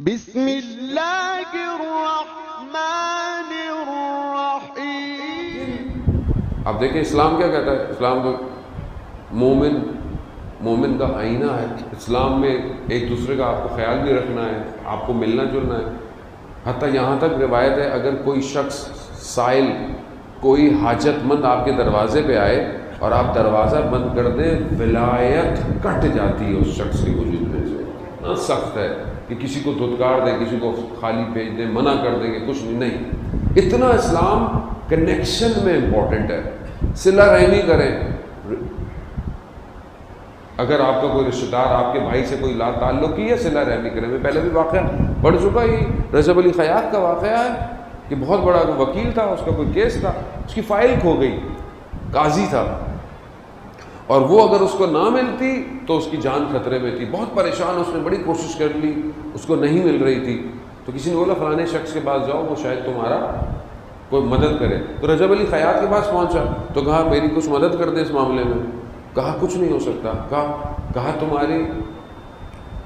بسم اللہ الرحمن الرحیم۔ اب دیکھیں اسلام کیا کہتا ہے؟ اسلام تو مومن کا آئینہ ہے۔ اسلام میں ایک دوسرے کا آپ کو خیال بھی رکھنا ہے، آپ کو ملنا جلنا ہے۔ حتیٰ یہاں تک روایت ہے اگر کوئی شخص سائل، کوئی حاجت مند آپ کے دروازے پہ آئے اور آپ دروازہ بند کر دیں، ولایت کٹ جاتی ہے اس شخص کے وجود میں سے۔ سخت ہے کہ کسی کو دھتکار دیں، کسی کو خالی بھیج دیں، منع کر دیں کہ کچھ نہیں۔ اتنا اسلام کنیکشن میں امپورٹنٹ ہے۔ صلہ رحمی کریں۔ اگر آپ کا کوئی رشتہ دار آپ کے بھائی سے کوئی لا تعلقی ہے، صلہ رحمی کریں۔ میں پہلے بھی واقعہ پڑھ چکا، یہ رجب علی خیاط کا واقعہ ہے کہ بہت بڑا وکیل تھا، اس کا کوئی کیس تھا، اس کی فائل کھو گئی، قاضی تھا، اور وہ اگر اس کو نہ ملتی تو اس کی جان خطرے میں تھی۔ بہت پریشان، اس نے بڑی کوشش کر لی، اس کو نہیں مل رہی تھی۔ تو کسی نے بولا فلانے شخص کے پاس جاؤ، وہ شاید تمہارا کوئی مدد کرے۔ تو رجب علی خیاط کے پاس پہنچا تو کہا میری کچھ مدد کر دے اس معاملے میں۔ کہا کچھ نہیں ہو سکتا۔ کہا تمہاری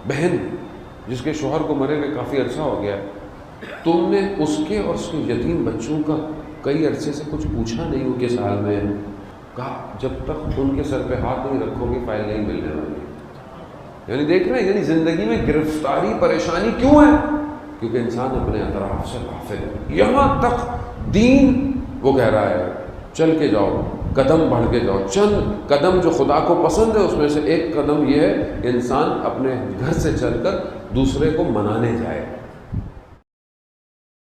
بہن جس کے شوہر کو مرے ہوئے کافی عرصہ ہو گیا، تم نے اس کے اور اس کے یتیم بچوں کا کئی عرصے سے کچھ پوچھا نہیں وہ کس حال میں ہے۔ کہا جب تک ان کے سر پہ ہاتھ نہیں رکھو گے فائل نہیں ملنے والی۔ یعنی دیکھ رہے ہیں، یعنی زندگی میں گرفتاری پریشانی کیوں ہے؟ کیونکہ انسان اپنے اطراف سے غافل ہے۔ یہاں تک دین وہ کہہ رہا ہے چل کے جاؤ، قدم بڑھ کے جاؤ۔ چند قدم جو خدا کو پسند ہے اس میں سے ایک قدم یہ ہے کہ انسان اپنے گھر سے چل کر دوسرے کو منانے جائے۔